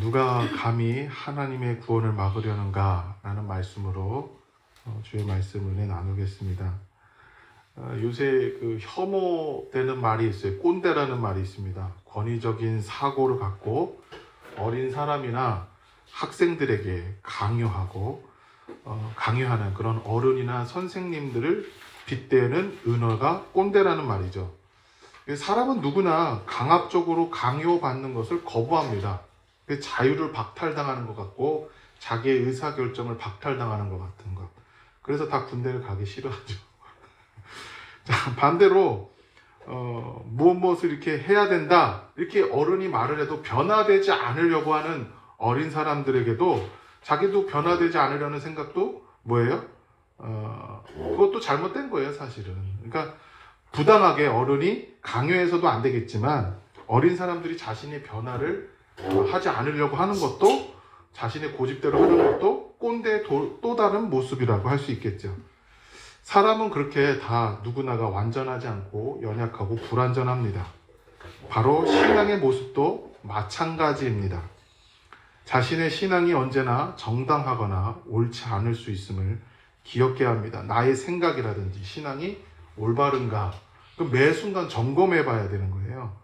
누가 감히 하나님의 구원을 막으려는가? 라는 말씀으로 주의 말씀 은혜 나누겠습니다. 요새 그 혐오되는 말이 있어요. 꼰대라는 말이 있습니다. 권위적인 사고를 갖고 어린 사람이나 학생들에게 강요하는 그런 어른이나 선생님들을 빗대는 은어가 꼰대라는 말이죠. 사람은 누구나 강압적으로 강요받는 것을 거부합니다. 자유를 박탈당하는 것 같고 자기의 의사결정을 박탈당하는 것 같은 것. 그래서 다 군대를 가기 싫어하죠. 자, 반대로 무엇을 이렇게 해야 된다 이렇게 어른이 말을 해도 변화되지 않으려고 하는 어린 사람들에게도 자기도 변화되지 않으려는 생각도 뭐예요? 그것도 잘못된 거예요, 사실은. 그러니까 부당하게 어른이 강요해서도 안 되겠지만 어린 사람들이 자신의 변화를 하지 않으려고 하는 것도, 자신의 고집대로 하는 것도 꼰대의 또 다른 모습이라고 할 수 있겠죠. 사람은 그렇게 다 누구나가 완전하지 않고 연약하고 불완전합니다. 바로 신앙의 모습도 마찬가지입니다. 자신의 신앙이 언제나 정당하거나 옳지 않을 수 있음을 기억해야 합니다. 나의 생각이라든지 신앙이 올바른가? 매 순간 점검해 봐야 되는 거예요.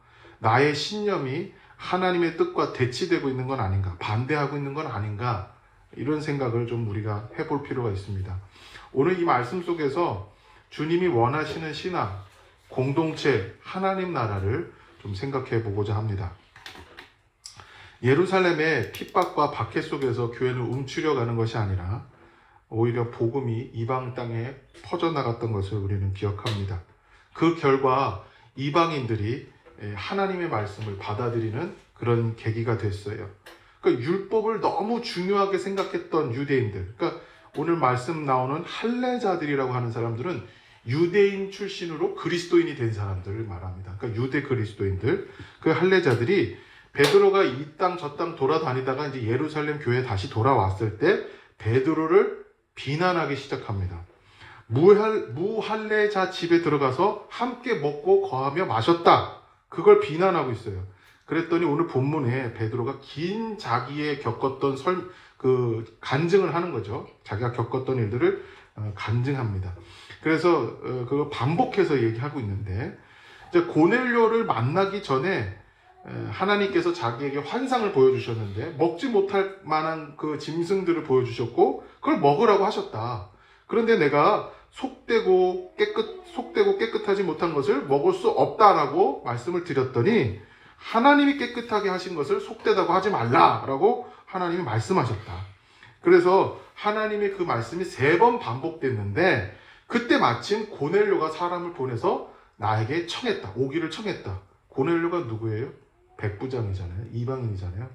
나의 신념이 하나님의 뜻과 대치되고 있는 건 아닌가? 반대하고 있는 건 아닌가? 이런 생각을 좀 우리가 해볼 필요가 있습니다. 오늘 이 말씀 속에서 주님이 원하시는 신앙, 공동체, 하나님 나라를 좀 생각해 보고자 합니다. 예루살렘의 핍박과 박해 속에서 교회는 움츠려 가는 것이 아니라 오히려 복음이 이방 땅에 퍼져나갔던 것을 우리는 기억합니다. 그 결과 이방인들이 하나님의 말씀을 받아들이는 그런 계기가 됐어요. 그러니까 율법을 너무 중요하게 생각했던 유대인들, 그러니까 오늘 말씀 나오는 할례자들이라고 하는 사람들은 유대인 출신으로 그리스도인이 된 사람들을 말합니다. 그러니까 유대 그리스도인들, 그 할례자들이 베드로가 이 땅 저 땅 돌아다니다가 이제 예루살렘 교회에 다시 돌아왔을 때 베드로를 비난하기 시작합니다. 무할례자 집에 들어가서 함께 먹고 거하며 마셨다. 그걸 비난하고 있어요. 그랬더니 오늘 본문에 베드로가 긴 자기의 겪었던 간증을 하는 거죠. 자기가 겪었던 일들을 간증합니다. 그래서 그걸 반복해서 얘기하고 있는데, 이제 고넬료를 만나기 전에 하나님께서 자기에게 환상을 보여주셨는데 먹지 못할 만한 그 짐승들을 보여주셨고 그걸 먹으라고 하셨다. 그런데 내가 속되고 깨끗하지 못한 것을 먹을 수 없다라고 말씀을 드렸더니 하나님이 깨끗하게 하신 것을 속되다고 하지 말라라고 하나님이 말씀하셨다. 그래서 하나님의 그 말씀이 3번 반복됐는데 그때 마침 고넬료가 사람을 보내서 나에게 오기를 청했다. 고넬료가 누구예요? 백부장이잖아요. 이방인이잖아요.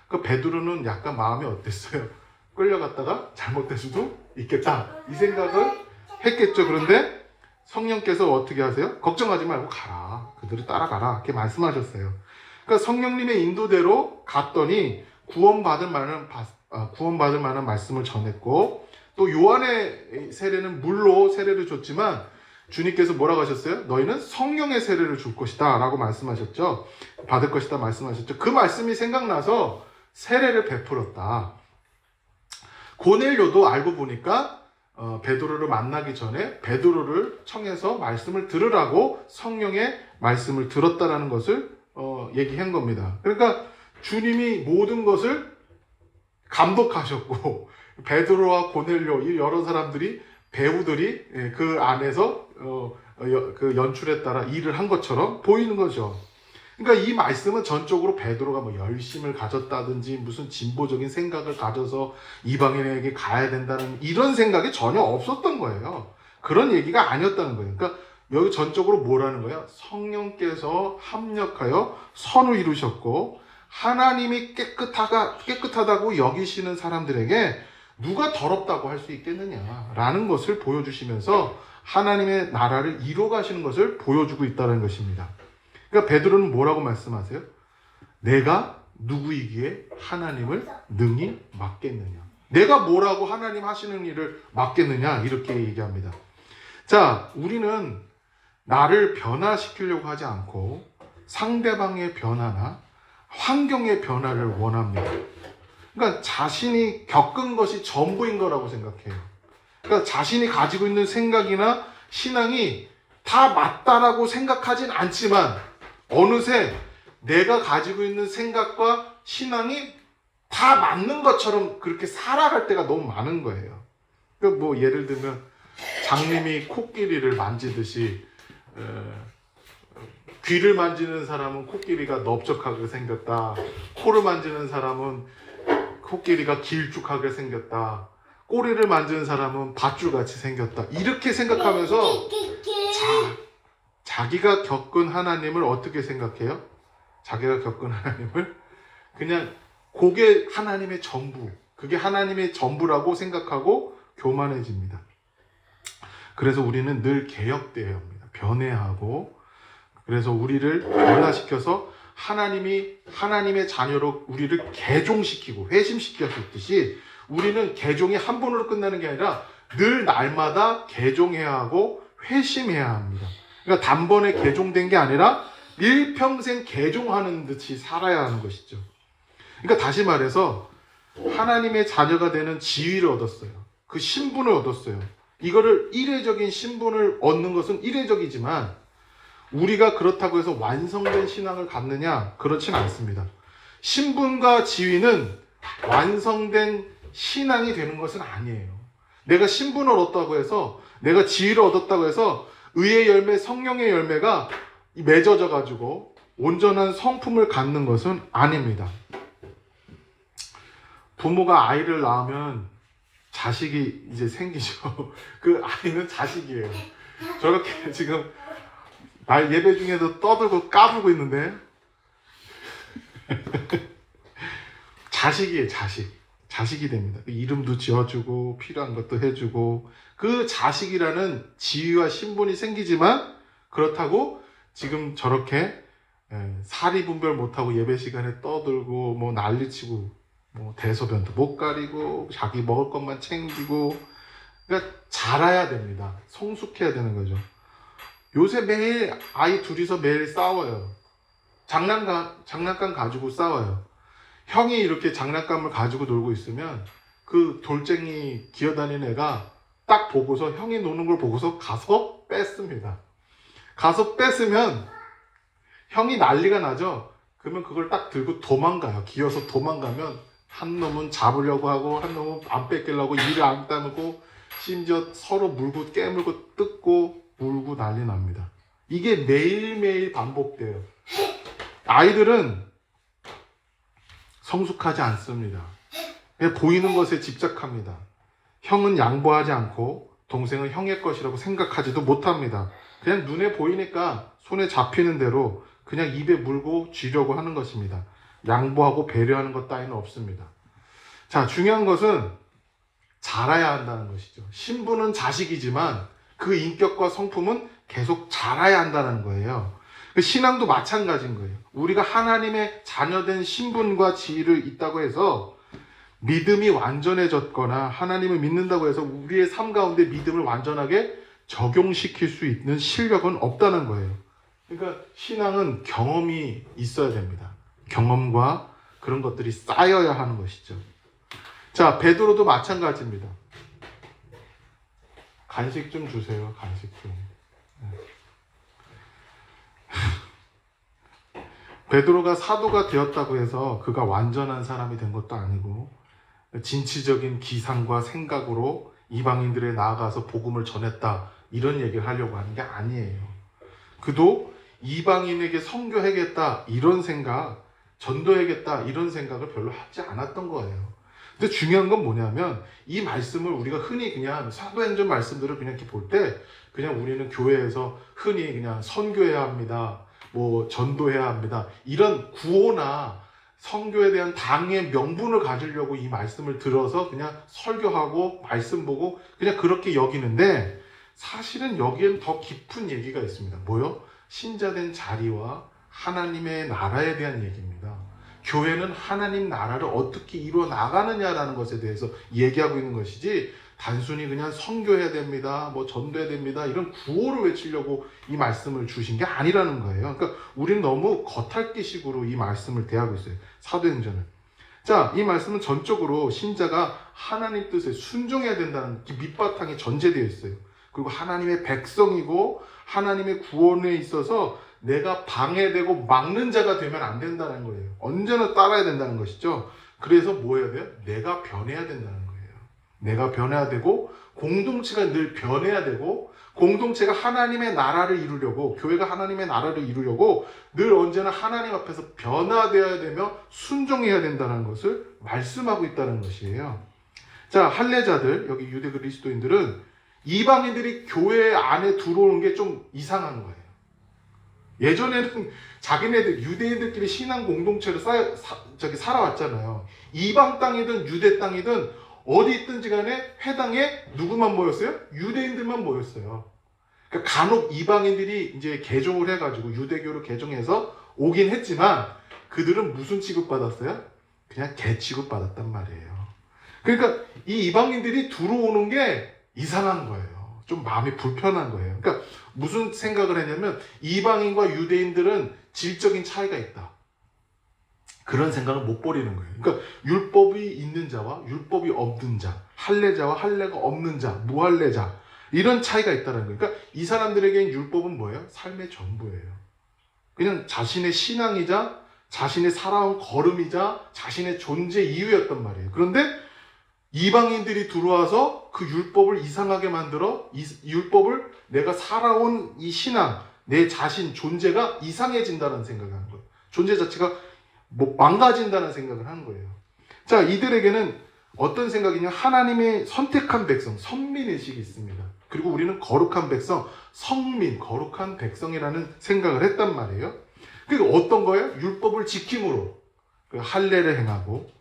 그 베드로는 약간 마음이 어땠어요? 끌려갔다가 잘못될 수도 있겠다. 이 생각을 했겠죠. 그런데 성령께서 어떻게 하세요? 걱정하지 말고 가라. 그들을 따라가라. 이렇게 말씀하셨어요. 그러니까 성령님의 인도대로 갔더니 구원받을 만한 말씀을 전했고, 또 요한의 세례는 물로 세례를 줬지만 주님께서 뭐라고 하셨어요? 너희는 성령의 세례를 줄 것이다 라고 말씀하셨죠. 받을 것이다 말씀하셨죠. 그 말씀이 생각나서 세례를 베풀었다. 고넬료도 알고 보니까 베드로를 만나기 전에 베드로를 청해서 말씀을 들으라고 성령의 말씀을 들었다라는 것을 얘기한 겁니다. 그러니까 주님이 모든 것을 감독하셨고 베드로와 고넬료 이 여러 사람들이 배우들이 그 안에서 그 연출에 따라 일을 한 것처럼 보이는 거죠. 그러니까 이 말씀은 전적으로 베드로가 뭐 열심을 가졌다든지 무슨 진보적인 생각을 가져서 이방인에게 가야 된다는 이런 생각이 전혀 없었던 거예요. 그런 얘기가 아니었다는 거예요. 그러니까 여기 전적으로 뭐라는 거예요? 성령께서 합력하여 선을 이루셨고 하나님이 깨끗하다고 여기시는 사람들에게 누가 더럽다고 할 수 있겠느냐라는 것을 보여주시면서 하나님의 나라를 이뤄 가시는 것을 보여주고 있다는 것입니다. 그러니까 베드로는 뭐라고 말씀하세요? 내가 누구이기에 하나님을 능히 맡겠느냐. 내가 뭐라고 하나님 하시는 일을 맡겠느냐 이렇게 얘기합니다. 자, 우리는 나를 변화시키려고 하지 않고 상대방의 변화나 환경의 변화를 원합니다. 그러니까 자신이 겪은 것이 전부인 거라고 생각해요. 그러니까 자신이 가지고 있는 생각이나 신앙이 다 맞다라고 생각하진 않지만 어느새 내가 가지고 있는 생각과 신앙이 다 맞는 것처럼 그렇게 살아갈 때가 너무 많은 거예요. 그러니까 뭐 예를 들면 장님이 코끼리를 만지듯이 귀를 만지는 사람은 코끼리가 넓적하게 생겼다. 코를 만지는 사람은 코끼리가 길쭉하게 생겼다. 꼬리를 만지는 사람은 밧줄같이 생겼다. 이렇게 생각하면서 자기가 겪은 하나님을 어떻게 생각해요? 자기가 겪은 하나님을 그냥 그게 하나님의 전부, 그게 하나님의 전부라고 생각하고 교만해집니다. 그래서 우리는 늘 개혁되어야 합니다. 변해야 하고, 그래서 우리를 변화시켜서 하나님이 하나님의 자녀로 우리를 개종시키고 회심시켰듯이 우리는 개종이 한 번으로 끝나는 게 아니라 늘 날마다 개종해야 하고 회심해야 합니다. 그러니까 단번에 개종된 게 아니라 일평생 개종하는 듯이 살아야 하는 것이죠. 그러니까 다시 말해서 하나님의 자녀가 되는 지위를 얻었어요. 그 신분을 얻었어요. 이거를 이례적인 신분을 얻는 것은 이례적이지만 우리가 그렇다고 해서 완성된 신앙을 갖느냐? 그렇진 않습니다. 신분과 지위는 완성된 신앙이 되는 것은 아니에요. 내가 신분을 얻었다고 해서, 내가 지위를 얻었다고 해서 의의 열매, 성령의 열매가 맺어져 가지고 온전한 성품을 갖는 것은 아닙니다. 부모가 아이를 낳으면 자식이 이제 생기죠. 그 아이는 자식이에요. 저렇게 지금 예배 중에도 떠들고 까불고 있는데 자식이에요. 자식이 됩니다. 이름도 지어주고 필요한 것도 해주고 그 자식이라는 지위와 신분이 생기지만 그렇다고 지금 저렇게 사리 분별 못하고 예배 시간에 떠들고 뭐 난리치고 뭐 대소변도 못 가리고 자기 먹을 것만 챙기고 그러니까 자라야 됩니다. 성숙해야 되는 거죠. 요새 매일 아이 둘이서 매일 싸워요. 장난감 가지고 싸워요. 형이 이렇게 장난감을 가지고 놀고 있으면 그 돌쟁이 기어다니는 애가 딱 보고서 형이 노는 걸 보고서 가서 뺐습니다. 가서 뺐으면 형이 난리가 나죠. 그러면 그걸 딱 들고 도망가요. 기어서 도망가면 한 놈은 잡으려고 하고 한 놈은 안 뺏기려고 이를 안 따르고 심지어 서로 물고 깨물고 뜯고 울고 난리 납니다. 이게 매일매일 반복돼요. 아이들은 성숙하지 않습니다. 그냥 보이는 것에 집착합니다. 형은 양보하지 않고 동생은 형의 것이라고 생각하지도 못합니다. 그냥 눈에 보이니까 손에 잡히는 대로 그냥 입에 물고 쥐려고 하는 것입니다. 양보하고 배려하는 것 따위는 없습니다. 자, 중요한 것은 자라야 한다는 것이죠. 신분은 자식이지만 그 인격과 성품은 계속 자라야 한다는 거예요. 신앙도 마찬가지인 거예요. 우리가 하나님의 자녀된 신분과 지위를 있다고 해서 믿음이 완전해졌거나 하나님을 믿는다고 해서 우리의 삶 가운데 믿음을 완전하게 적용시킬 수 있는 실력은 없다는 거예요. 그러니까 신앙은 경험이 있어야 됩니다. 경험과 그런 것들이 쌓여야 하는 것이죠. 자, 베드로도 마찬가지입니다. 간식 좀 주세요. 간식 좀. 베드로가 사도가 되었다고 해서 그가 완전한 사람이 된 것도 아니고 진취적인 기상과 생각으로 이방인들에 나아가서 복음을 전했다 이런 얘기를 하려고 하는 게 아니에요. 그도 이방인에게 선교하겠다 이런 생각, 전도하겠다 이런 생각을 별로 하지 않았던 거예요. 근데 중요한 건 뭐냐면 이 말씀을 우리가 흔히 그냥 사도행전 말씀들을 그냥 이렇게 볼 때 그냥 우리는 교회에서 흔히 그냥 선교해야 합니다. 뭐 전도해야 합니다. 이런 구호나 선교에 대한 당의 명분을 가지려고 이 말씀을 들어서 그냥 설교하고 말씀 보고 그냥 그렇게 여기는데 사실은 여기엔 더 깊은 얘기가 있습니다. 뭐요? 신자된 자리와 하나님의 나라에 대한 얘기입니다. 교회는 하나님 나라를 어떻게 이루어 나가느냐라는 것에 대해서 얘기하고 있는 것이지, 단순히 그냥 선교해야 됩니다, 뭐 전도해야 됩니다, 이런 구호를 외치려고 이 말씀을 주신 게 아니라는 거예요. 그러니까 우리는 너무 겉핥기식으로 이 말씀을 대하고 있어요, 사도행전을. 자, 이 말씀은 전적으로 신자가 하나님 뜻에 순종해야 된다는 밑바탕이 전제되어 있어요. 그리고 하나님의 백성이고 하나님의 구원에 있어서 내가 방해되고 막는 자가 되면 안 된다는 거예요. 언제나 따라야 된다는 것이죠. 그래서 뭐 해야 돼요? 내가 변해야 된다는 거예요. 내가 변해야 되고, 공동체가 늘 변해야 되고, 공동체가 하나님의 나라를 이루려고, 교회가 하나님의 나라를 이루려고 늘 언제나 하나님 앞에서 변화되어야 되며 순종해야 된다는 것을 말씀하고 있다는 것이에요. 자, 할례자들, 여기 유대 그리스도인들은 이방인들이 교회 안에 들어오는 게 좀 이상한 거예요. 예전에는 자기네들 유대인들끼리 신앙 공동체로 살아왔잖아요. 이방 땅이든 유대 땅이든 어디 있든지 간에 회당에 누구만 모였어요? 유대인들만 모였어요. 그러니까 간혹 이방인들이 이제 개종을 해가지고 유대교로 개종해서 오긴 했지만 그들은 무슨 취급받았어요? 그냥 개 취급받았단 말이에요. 그러니까 이 이방인들이 들어오는 게 이상한 거예요. 좀 마음이 불편한 거예요. 그러니까 무슨 생각을 했냐면, 이방인과 유대인들은 질적인 차이가 있다, 그런 생각을 못 버리는 거예요. 그러니까 율법이 있는 자와 율법이 없는 자, 할례자와 할례가 없는 자, 무할례자, 이런 차이가 있다는 거예요. 그러니까 이 사람들에게는 율법은 뭐예요? 삶의 전부예요. 그냥 자신의 신앙이자 자신의 살아온 걸음이자 자신의 존재 이유였단 말이에요. 그런데 이방인들이 들어와서 그 율법을 이상하게 만들어, 이 율법을 내가 살아온 이 신앙, 내 자신, 존재가 이상해진다는 생각을 하는 거예요. 존재 자체가 뭐 망가진다는 생각을 하는 거예요. 자, 이들에게는 어떤 생각이냐? 하나님의 선택한 백성, 선민의식이 있습니다. 그리고 우리는 거룩한 백성, 성민, 거룩한 백성이라는 생각을 했단 말이에요. 그러니까 어떤 거예요? 율법을 지킴으로 할례를 행하고,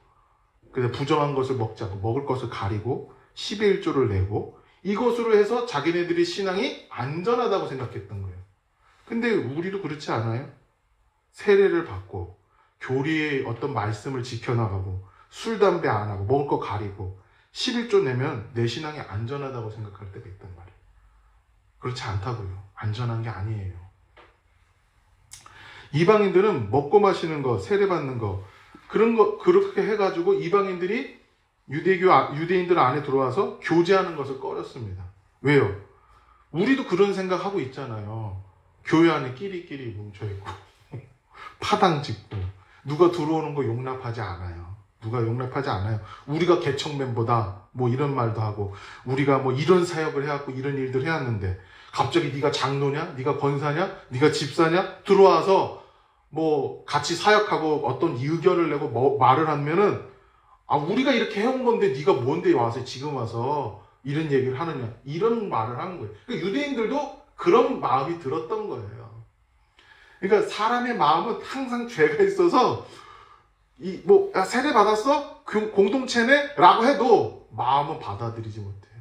그래서 부정한 것을 먹지 않고 먹을 것을 가리고 10의 1조를 내고, 이것으로 해서 자기네들의 신앙이 안전하다고 생각했던 거예요. 근데 우리도 그렇지 않아요? 세례를 받고 교리의 어떤 말씀을 지켜나가고 술, 담배 안 하고 먹을 거 가리고 11조 내면 내 신앙이 안전하다고 생각할 때가 있단 말이에요. 그렇지 않다고요. 안전한 게 아니에요. 이방인들은 먹고 마시는 거, 세례 받는 거, 그런 거, 그렇게 해가지고 이방인들이 유대인들 안에 들어와서 교제하는 것을 꺼렸습니다. 왜요? 우리도 그런 생각하고 있잖아요. 교회 안에 끼리끼리 뭉쳐있고 파당 짓고 누가 들어오는 거 용납하지 않아요. 누가 용납하지 않아요. 우리가 개척 멤버다 뭐 이런 말도 하고, 우리가 뭐 이런 사역을 해왔고 이런 일들 해왔는데 갑자기 네가 장로냐? 네가 권사냐? 네가 집사냐? 들어와서 뭐 같이 사역하고 어떤 의견을 내고 뭐 말을 하면은, 아, 우리가 이렇게 해온 건데 네가 뭔데 와서 지금 와서 이런 얘기를 하느냐, 이런 말을 하는 거예요. 그러니까 유대인들도 그런 마음이 들었던 거예요. 그러니까 사람의 마음은 항상 죄가 있어서 야, 세례 받았어? 공동체네? 라고 해도 마음은 받아들이지 못해요.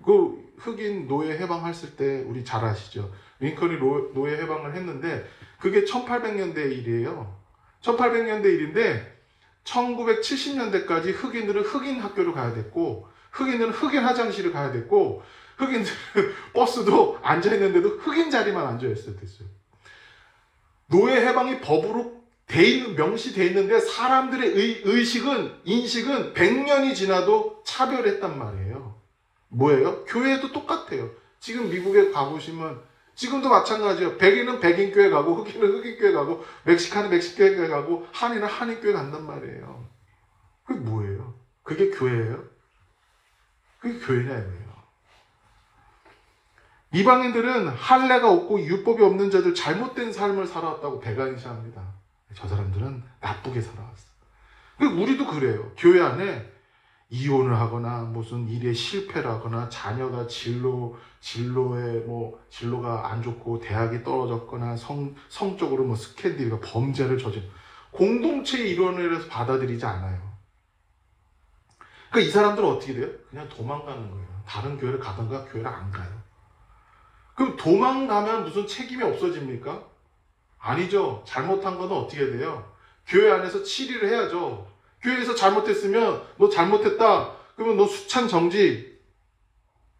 그 흑인 노예 해방했을 때 우리 잘 아시죠? 링컨이 노예 해방을 했는데 그게 1800년대 일이에요. 1800년대 일인데 1970년대까지 흑인들은 흑인 학교를 가야 됐고, 흑인들은 흑인 화장실을 가야 됐고, 흑인들은 버스도 앉아있는데도 흑인 자리만 앉아있어야 됐어요. 노예 해방이 법으로 명시되어 있는데 사람들의 인식은 100년이 지나도 차별했단 말이에요. 뭐예요? 교회도 똑같아요. 지금 미국에 가보시면 지금도 마찬가지예요. 백인은 백인 교회 가고, 흑인은 흑인 교회 가고, 멕시칸은 멕시코 교회 가고, 한인은 한인 교회 간단 말이에요. 그게 뭐예요? 그게 교회예요? 그게 교회냐 이거예요. 이방인들은 할례가 없고 율법이 없는 자들, 잘못된 삶을 살아왔다고 배관시합니다. 저 사람들은 나쁘게 살아왔어. 우리도 그래요. 교회 안에 이혼을 하거나 무슨 일에 실패를 하거나 자녀가 진로가 안 좋고 대학이 떨어졌거나 성적으로 뭐 스캔들이가 범죄를 저지른 공동체의 일원을 해서 받아들이지 않아요. 그러니까 이 사람들은 어떻게 돼요? 그냥 도망가는 거예요. 다른 교회를 가든가 교회를 안 가요. 그럼 도망가면 무슨 책임이 없어집니까? 아니죠. 잘못한 거는 어떻게 돼요? 교회 안에서 치리를 해야죠. 교회에서 잘못했으면 너 잘못했다. 그러면 너 수찬 정지.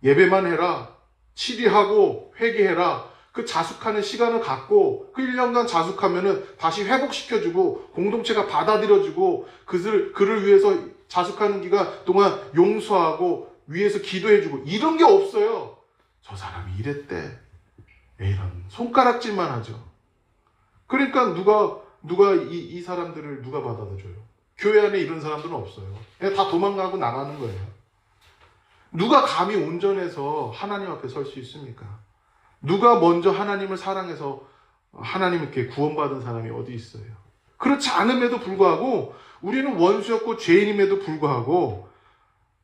예배만 해라. 치리하고 회개해라. 그 자숙하는 시간을 갖고 그 1년간 자숙하면은 다시 회복시켜주고 공동체가 받아들여주고 그를 위해서 자숙하는 기간 동안 용서하고 위해서 기도해주고 이런 게 없어요. 저 사람이 이랬대. 이런 손가락질만 하죠. 그러니까 누가 이 사람들을 누가 받아들여줘요? 교회 안에 이런 사람들은 없어요. 그냥 다 도망가고 나가는 거예요. 누가 감히 온전해서 하나님 앞에 설 수 있습니까? 누가 먼저 하나님을 사랑해서 하나님께 구원받은 사람이 어디 있어요? 그렇지 않음에도 불구하고 우리는 원수였고 죄인임에도 불구하고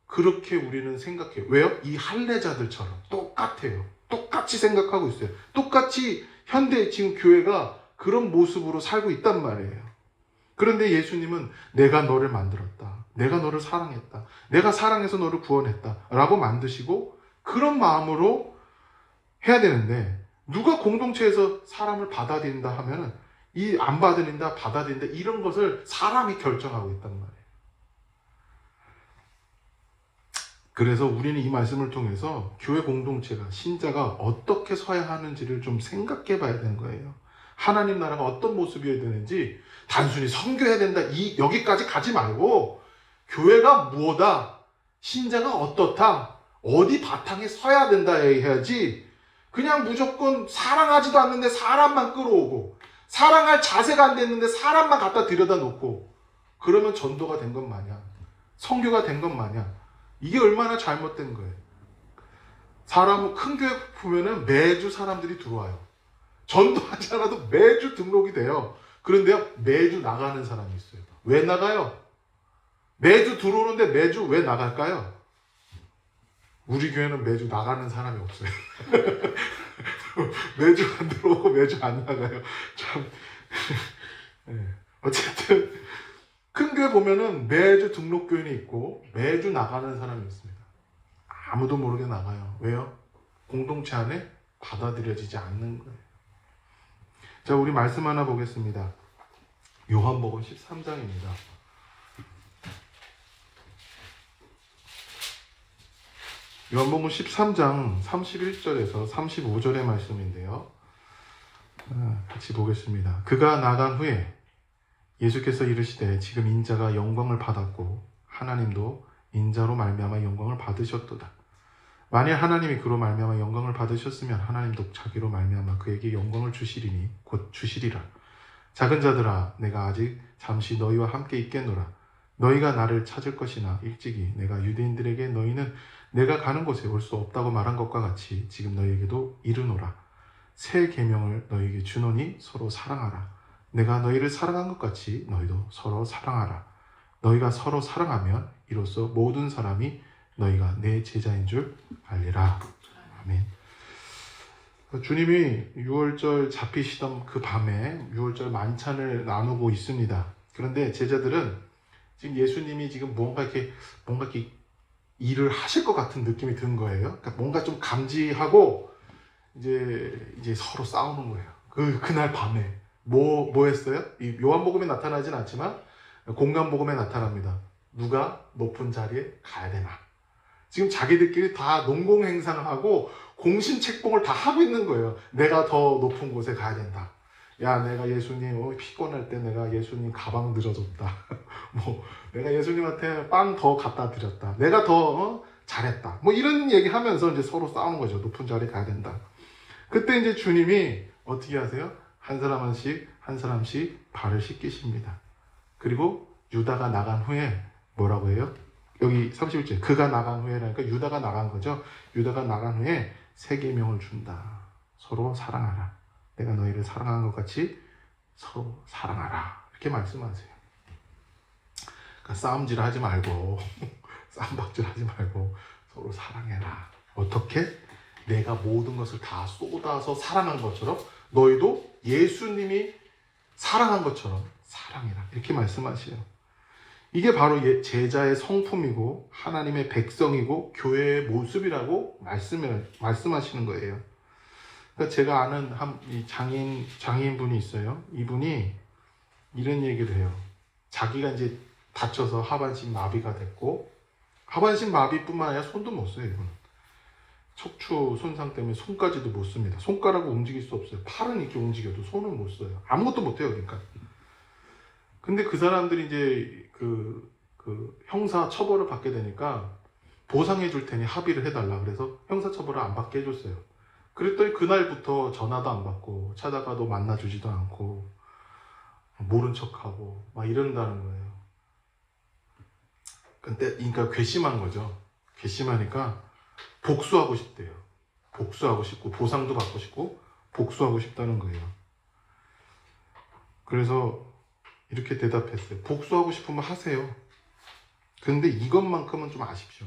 그렇게 우리는 생각해요. 왜요? 이 할례자들처럼 똑같아요. 똑같이 생각하고 있어요. 똑같이 현대 지금 교회가 그런 모습으로 살고 있단 말이에요. 그런데 예수님은 내가 너를 만들었다. 내가 너를 사랑했다. 내가 사랑해서 너를 구원했다. 라고 만드시고 그런 마음으로 해야 되는데 누가 공동체에서 사람을 받아들인다 하면은 이 안 받아들인다, 받아들인다 이런 것을 사람이 결정하고 있단 말이에요. 그래서 우리는 이 말씀을 통해서 교회 공동체가 신자가 어떻게 서야 하는지를 좀 생각해 봐야 되는 거예요. 하나님 나라가 어떤 모습이어야 되는지 단순히 선교해야 된다 여기까지 가지 말고 교회가 무엇다, 신자가 어떻다, 어디 바탕에 서야 된다 해야지 그냥 무조건 사랑하지도 않는데 사람만 끌어오고 사랑할 자세가 안 됐는데 사람만 갖다 들여다 놓고 그러면 전도가 된 것 마냥 선교가 된 것 마냥 이게 얼마나 잘못된 거예요. 큰 교회 보면은 매주 사람들이 들어와요. 전도하지 않아도 매주 등록이 돼요. 그런데요, 매주 나가는 사람이 있어요. 왜 나가요? 매주 들어오는데 매주 왜 나갈까요? 우리 교회는 매주 나가는 사람이 없어요. 매주 안 들어오고 매주 안 나가요. 참. 네. 어쨌든 큰 교회 보면은 매주 등록교인이 있고 매주 나가는 사람이 있습니다. 아무도 모르게 나가요. 왜요? 공동체 안에 받아들여지지 않는 거예요. 자, 우리 말씀 하나 보겠습니다. 요한복음 13장입니다. 요한복음 13장 31절에서 35절의 말씀인데요. 같이 보겠습니다. 그가 나간 후에 예수께서 이르시되 지금 인자가 영광을 받았고 하나님도 인자로 말미암아 영광을 받으셨도다. 만일 하나님이 그로 말미암아 영광을 받으셨으면 하나님도 자기로 말미암아 그에게 영광을 주시리니 곧 주시리라. 작은 자들아 내가 아직 잠시 너희와 함께 있겠노라. 너희가 나를 찾을 것이나 일찍이 내가 유대인들에게 너희는 내가 가는 곳에 올 수 없다고 말한 것과 같이 지금 너희에게도 이르노라. 새 계명을 너희에게 주노니 서로 사랑하라. 내가 너희를 사랑한 것 같이 너희도 서로 사랑하라. 너희가 서로 사랑하면 이로써 모든 사람이 너희가 내 제자인 줄 알리라. 아멘. 주님이 6월절 잡히시던 그 밤에 6월절 만찬을 나누고 있습니다. 그런데 제자들은 지금 예수님이 지금 뭔가 이렇게 일을 하실 것 같은 느낌이 든 거예요. 그러니까 뭔가 좀 감지하고 이제 서로 싸우는 거예요. 그날 밤에 뭐 했어요? 이 요한복음에 나타나진 않지만 공간복음에 나타납니다. 누가 높은 자리에 가야 되나? 지금 자기들끼리 다 농공행상하고 공신책봉을 다 하고 있는 거예요. 내가 더 높은 곳에 가야 된다. 야, 내가 예수님 피곤할 때 내가 예수님 가방 들어줬다. 내가 예수님한테 빵 더 갖다 드렸다. 내가 더 잘했다. 이런 얘기하면서 이제 서로 싸우는 거죠. 높은 자리에 가야 된다. 그때 이제 주님이 어떻게 하세요? 한 사람씩 발을 씻기십니다. 그리고 유다가 나간 후에 뭐라고 해요? 여기 31절 그가 나간 후에라니까 유다가 나간 거죠. 유다가 나간 후에 새 계명을 준다. 서로 사랑하라. 내가 너희를 사랑한 것 같이 서로 사랑하라. 이렇게 말씀하세요. 그러니까 싸움질 하지 말고 싸움박질 하지 말고 서로 사랑해라. 어떻게? 내가 모든 것을 다 쏟아서 사랑한 것처럼 너희도 예수님이 사랑한 것처럼 사랑해라. 이렇게 말씀하시요. 이게 바로 제자의 성품이고 하나님의 백성이고 교회의 모습이라고 말씀하시는 거예요. 그러니까 제가 아는 한 장애인분이 있어요. 이분이 이런 얘기를 해요. 자기가 이제 다쳐서 하반신 마비가 됐고, 하반신 마비뿐만 아니라 손도 못 써요. 이거는 척추 손상 때문에 손까지도 못 씁니다. 손가락을 움직일 수 없어요. 팔은 이렇게 움직여도 손은 못 써요. 아무것도 못 해요. 그러니까. 근데 그 사람들이 이제 그 형사 처벌을 받게 되니까 보상해 줄 테니 합의를 해달라 그래서 형사 처벌을 안 받게 해줬어요. 그랬더니 그날부터 전화도 안 받고 찾아가도 만나주지도 않고 모른 척하고 막 이런다는 거예요. 근데 그러니까 괘씸한 거죠. 괘씸하니까 복수하고 싶대요. 복수하고 싶고 보상도 받고 싶고 복수하고 싶다는 거예요. 그래서 이렇게 대답했어요. 복수하고 싶으면 하세요. 근데 이것만큼은 좀 아십시오.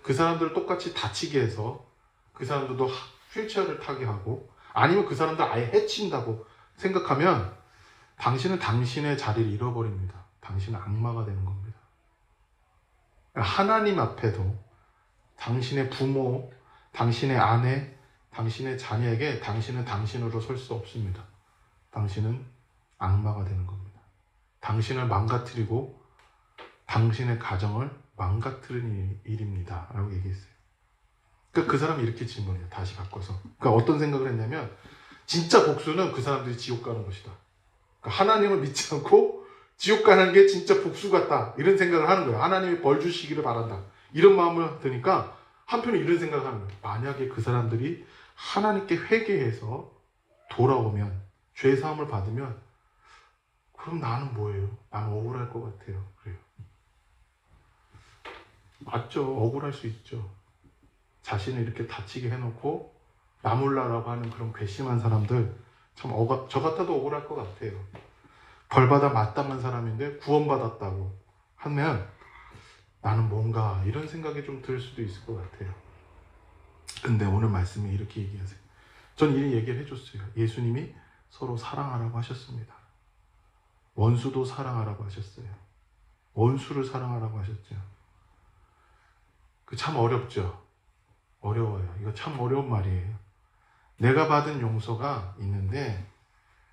그 사람들을 똑같이 다치게 해서 그 사람들도 휠체어를 타게 하고 아니면 그 사람들 아예 해친다고 생각하면 당신은 당신의 자리를 잃어버립니다. 당신은 악마가 되는 겁니다. 하나님 앞에도 당신의 부모, 당신의 아내, 당신의 자녀에게 당신은 당신으로 설 수 없습니다. 당신은 악마가 되는 겁니다. 당신을 망가뜨리고 당신의 가정을 망가뜨리는 일입니다. 라고 얘기했어요. 그러니까 그 사람이 이렇게 질문해요. 다시 바꿔서. 그러니까 어떤 생각을 했냐면 진짜 복수는 그 사람들이 지옥 가는 것이다. 그러니까 하나님을 믿지 않고 지옥 가는 게 진짜 복수 같다. 이런 생각을 하는 거예요. 하나님이 벌 주시기를 바란다. 이런 마음을 드니까 한편으로 이런 생각을 하는 거예요. 만약에 그 사람들이 하나님께 회개해서 돌아오면 죄 사함을 받으면 그럼 나는 뭐예요? 나는 억울할 것 같아요. 그래요. 맞죠. 억울할 수 있죠. 자신을 이렇게 다치게 해놓고 나몰라라고 하는 그런 괘씸한 사람들 참 저 같아도 억울할 것 같아요. 벌받아 마땅한 사람인데 구원받았다고 하면 나는 뭔가 이런 생각이 좀 들 수도 있을 것 같아요. 근데 오늘 말씀이 이렇게 얘기하세요. 전 이 얘기를 해줬어요. 예수님이 서로 사랑하라고 하셨습니다. 원수도 사랑하라고 하셨어요. 원수를 사랑하라고 하셨죠. 그 참 어렵죠. 어려워요. 이거 참 어려운 말이에요. 내가 받은 용서가 있는데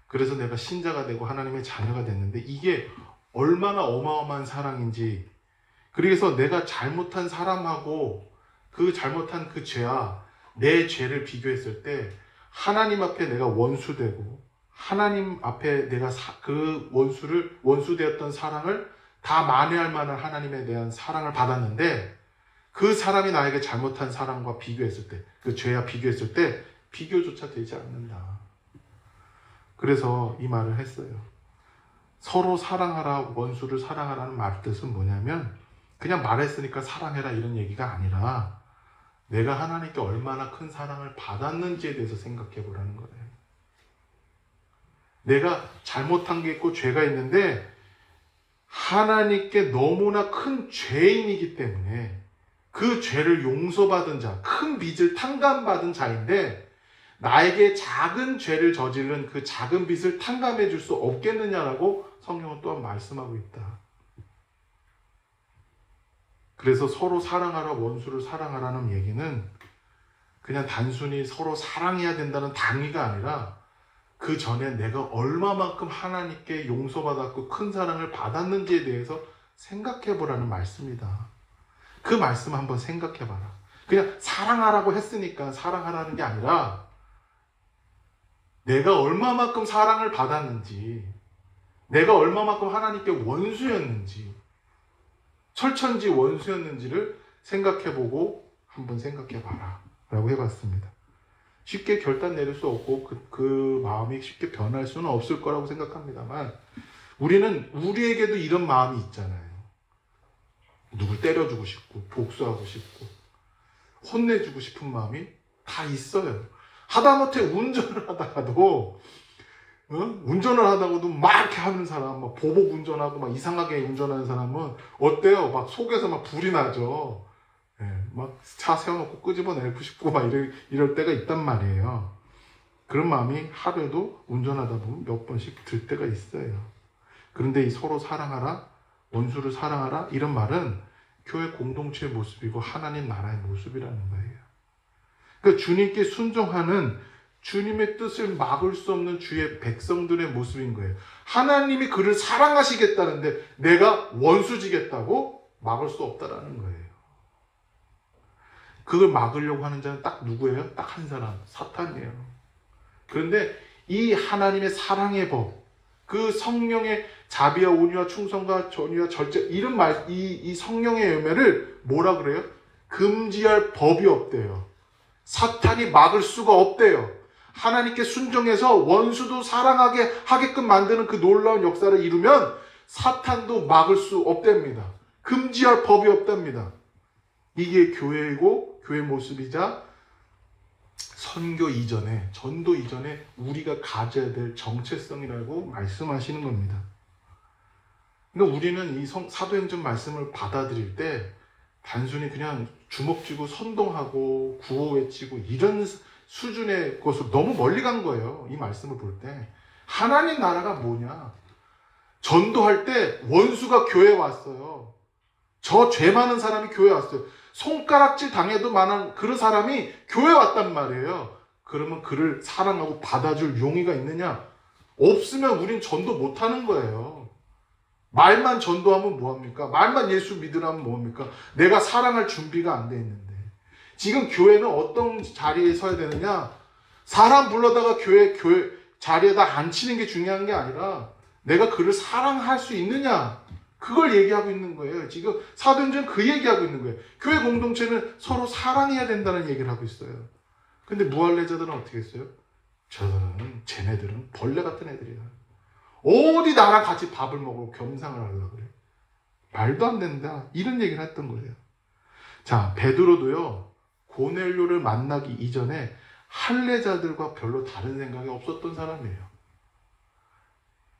그래서 내가 신자가 되고 하나님의 자녀가 됐는데 이게 얼마나 어마어마한 사랑인지 그래서 내가 잘못한 사람하고 그 잘못한 그 죄와 내 죄를 비교했을 때 하나님 앞에 내가 원수되고 하나님 앞에 내가 그 원수되었던 사랑을 다 만회할 만한 하나님에 대한 사랑을 받았는데 그 사람이 나에게 잘못한 사랑과 비교했을 때 그 죄와 비교했을 때 비교조차 되지 않는다. 그래서 이 말을 했어요. 서로 사랑하라, 원수를 사랑하라는 말 뜻은 뭐냐면 그냥 말했으니까 사랑해라 이런 얘기가 아니라 내가 하나님께 얼마나 큰 사랑을 받았는지에 대해서 생각해 보라는 거예요. 내가 잘못한 게 있고 죄가 있는데 하나님께 너무나 큰 죄인이기 때문에 그 죄를 용서받은 자, 큰 빚을 탕감받은 자인데 나에게 작은 죄를 저지른 그 작은 빚을 탕감해 줄 수 없겠느냐라고 성경은 또한 말씀하고 있다. 그래서 서로 사랑하라, 원수를 사랑하라는 얘기는 그냥 단순히 서로 사랑해야 된다는 당위가 아니라 그 전에 내가 얼마만큼 하나님께 용서받았고 큰 사랑을 받았는지에 대해서 생각해 보라는 말씀이다. 그 말씀 한번 생각해 봐라. 그냥 사랑하라고 했으니까 사랑하라는 게 아니라 내가 얼마만큼 사랑을 받았는지, 내가 얼마만큼 하나님께 원수였는지, 철천지 원수였는지를 생각해보고 한번 생각해봐라 라고 해봤습니다. 쉽게 결단 내릴 수 없고 그 마음이 쉽게 변할 수는 없을 거라고 생각합니다만 우리는 우리에게도 이런 마음이 있잖아요. 누굴 때려주고 싶고 복수하고 싶고 혼내주고 싶은 마음이 다 있어요. 하다못해 운전을 하다가도 막 이렇게 하는 사람, 막 보복 운전하고 막 이상하게 운전하는 사람은 어때요? 막 속에서 막 불이 나죠. 예, 막 차 세워놓고 끄집어내고 싶고 막 이럴 때가 있단 말이에요. 그런 마음이 하루에도 운전하다 보면 몇 번씩 들 때가 있어요. 그런데 이 서로 사랑하라, 원수를 사랑하라 이런 말은 교회 공동체의 모습이고 하나님 나라의 모습이라는 거예요. 그러니까 주님께 순종하는 주님의 뜻을 막을 수 없는 주의 백성들의 모습인 거예요. 하나님이 그를 사랑하시겠다는데 내가 원수지겠다고 막을 수 없다라는 거예요. 그걸 막으려고 하는 자는 딱 누구예요? 딱 한 사람, 사탄이에요. 그런데 이 하나님의 사랑의 법, 그 성령의 자비와 온유와 충성과 전유와 절제, 이런 이 성령의 열매를 뭐라 그래요? 금지할 법이 없대요. 사탄이 막을 수가 없대요. 하나님께 순종해서 원수도 사랑하게 하게끔 만드는 그 놀라운 역사를 이루면 사탄도 막을 수 없답니다. 금지할 법이 없답니다. 이게 교회이고 교회 모습이자 선교 이전에, 전도 이전에 우리가 가져야 될 정체성이라고 말씀하시는 겁니다. 그러니까 우리는 이 사도행전 말씀을 받아들일 때 단순히 그냥 주먹 쥐고 선동하고 구호 외치고 이런 수준의 것으로 너무 멀리 간 거예요. 이 말씀을 볼 때. 하나님 나라가 뭐냐? 전도할 때 원수가 교회에 왔어요. 저 죄 많은 사람이 교회에 왔어요. 손가락질 당해도 만한 그런 사람이 교회에 왔단 말이에요. 그러면 그를 사랑하고 받아줄 용의가 있느냐? 없으면 우린 전도 못하는 거예요. 말만 전도하면 뭐합니까? 말만 예수 믿으라면 뭐합니까? 내가 사랑할 준비가 안 돼 있는데. 지금 교회는 어떤 자리에 서야 되느냐? 사람 불러다가 교회 자리에다 앉히는 게 중요한 게 아니라 내가 그를 사랑할 수 있느냐? 그걸 얘기하고 있는 거예요. 지금 사도행전 그 얘기하고 있는 거예요. 교회 공동체는 서로 사랑해야 된다는 얘기를 하고 있어요. 근데 무할례자들은 어떻게 했어요? 쟤네들은 벌레 같은 애들이야. 어디 나랑 같이 밥을 먹고 겸상을 하려고 그래. 말도 안 된다. 이런 얘기를 했던 거예요. 자, 베드로도요. 고넬료를 만나기 이전에 할례자들과 별로 다른 생각이 없었던 사람이에요.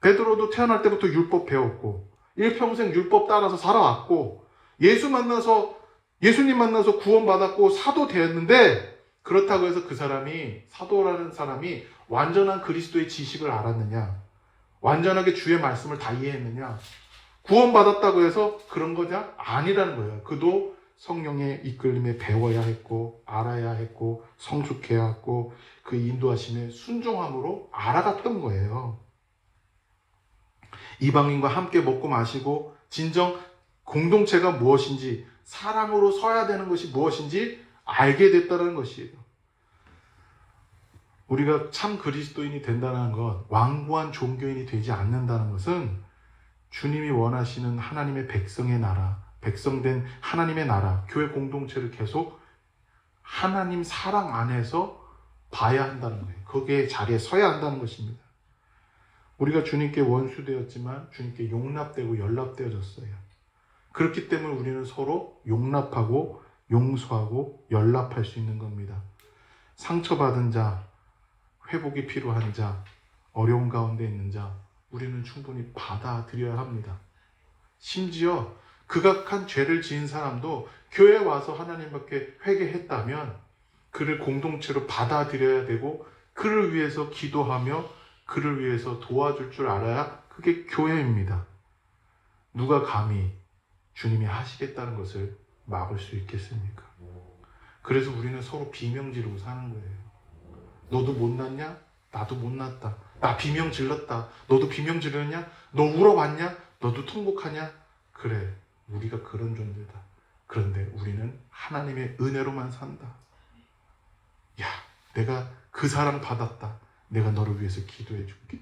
베드로도 태어날 때부터 율법 배웠고 일평생 율법 따라서 살아왔고 예수님 만나서 구원받았고 사도 되었는데 그렇다고 해서 그 사람이 사도라는 사람이 완전한 그리스도의 지식을 알았느냐? 완전하게 주의 말씀을 다 이해했느냐? 구원받았다고 해서 그런 거냐? 아니라는 거예요. 그도 성령의 이끌림에 배워야 했고 알아야 했고 성숙해야 했고 그 인도하심에 순종함으로 알아갔던 거예요. 이방인과 함께 먹고 마시고 진정 공동체가 무엇인지 사랑으로 서야 되는 것이 무엇인지 알게 됐다는 것이에요. 우리가 참 그리스도인이 된다는 것, 완고한 종교인이 되지 않는다는 것은 주님이 원하시는 하나님의 백성의 나라, 백성된 하나님의 나라, 교회 공동체를 계속 하나님 사랑 안에서 봐야 한다는 거예요. 거기에 자리에 서야 한다는 것입니다. 우리가 주님께 원수되었지만 주님께 용납되고 연락되어졌어요. 그렇기 때문에 우리는 서로 용납하고 용서하고 연락할 수 있는 겁니다. 상처받은 자, 회복이 필요한 자, 어려운 가운데 있는 자, 우리는 충분히 받아들여야 합니다. 심지어 극악한 죄를 지은 사람도 교회에 와서 하나님께 회개했다면 그를 공동체로 받아들여야 되고 그를 위해서 기도하며 그를 위해서 도와줄 줄 알아야 그게 교회입니다. 누가 감히 주님이 하시겠다는 것을 막을 수 있겠습니까? 그래서 우리는 서로 비명 지르고 사는 거예요. 너도 못났냐? 나도 못났다. 나 비명 질렀다. 너도 비명 지르냐? 너 울어봤냐? 너도 통곡하냐? 그래, 우리가 그런 존재다. 그런데 우리는 하나님의 은혜로만 산다. 야, 내가 그 사랑 받았다. 내가 너를 위해서 기도해 줄게.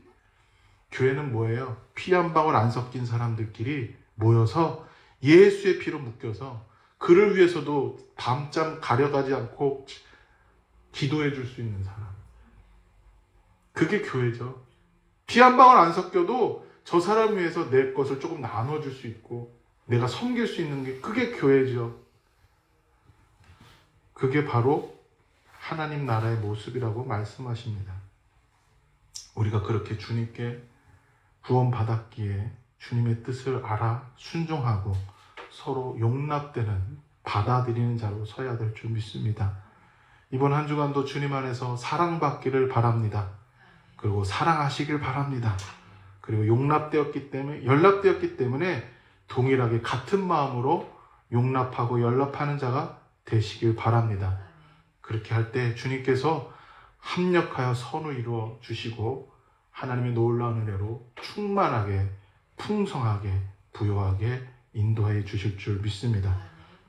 교회는 뭐예요? 피 한 방울 안 섞인 사람들끼리 모여서 예수의 피로 묶여서 그를 위해서도 밤잠 가려가지 않고 기도해 줄 수 있는 사람. 그게 교회죠. 피 한 방울 안 섞여도 저 사람 위해서 내 것을 조금 나눠줄 수 있고 내가 섬길 수 있는 게 그게 교회죠. 그게 바로 하나님 나라의 모습이라고 말씀하십니다. 우리가 그렇게 주님께 구원받았기에 주님의 뜻을 알아 순종하고 서로 용납되는 받아들이는 자로 서야 될 줄 믿습니다. 이번 한 주간도 주님 안에서 사랑받기를 바랍니다. 그리고 사랑하시길 바랍니다. 그리고 용납되었기 때문에 연락되었기 때문에 동일하게 같은 마음으로 용납하고 연락하는 자가 되시길 바랍니다. 그렇게 할 때 주님께서 합력하여 선을 이루어 주시고 하나님의 놀라운 은혜로 충만하게 풍성하게 부요하게 인도해 주실 줄 믿습니다.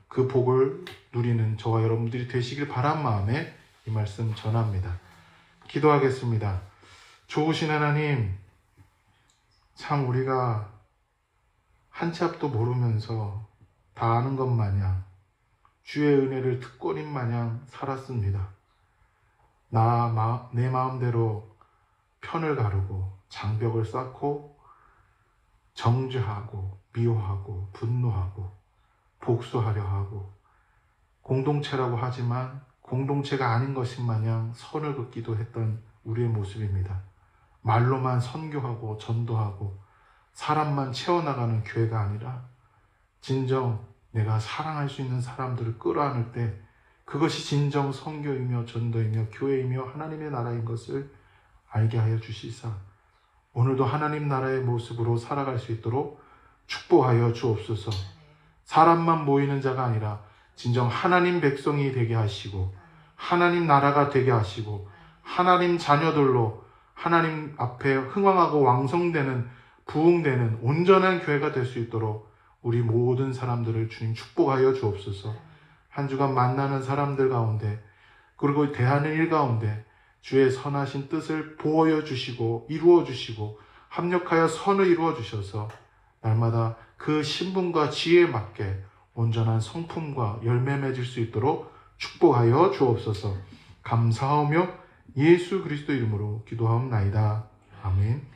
그 복을 누리는 저와 여러분들이 되시길 바란 마음에 이 말씀 전합니다. 기도하겠습니다. 좋으신 하나님, 참 우리가 한 치 앞도 모르면서 다 아는 것 마냥 주의 은혜를 특권인 마냥 살았습니다. 내 마음대로 편을 가르고 장벽을 쌓고 정죄하고 미워하고 분노하고 복수하려 하고 공동체라고 하지만 공동체가 아닌 것인 마냥 선을 긋기도 했던 우리의 모습입니다. 말로만 선교하고 전도하고 사람만 채워나가는 교회가 아니라 진정 내가 사랑할 수 있는 사람들을 끌어안을 때 그것이 진정 선교이며 전도이며 교회이며 하나님의 나라인 것을 알게 하여 주시사 오늘도 하나님 나라의 모습으로 살아갈 수 있도록 축복하여 주옵소서. 사람만 모이는 자가 아니라 진정 하나님 백성이 되게 하시고 하나님 나라가 되게 하시고 하나님 자녀들로 하나님 앞에 흥왕하고 왕성되는 부흥되는 온전한 교회가 될 수 있도록 우리 모든 사람들을 주님 축복하여 주옵소서. 한 주간 만나는 사람들 가운데 그리고 대하는 일 가운데 주의 선하신 뜻을 보여 주시고 이루어 주시고 합력하여 선을 이루어 주셔서 날마다 그 신분과 지혜에 맞게 온전한 성품과 열매 맺을 수 있도록 축복하여 주옵소서. 감사하며 예수 그리스도 이름으로 기도하옵나이다. 아멘.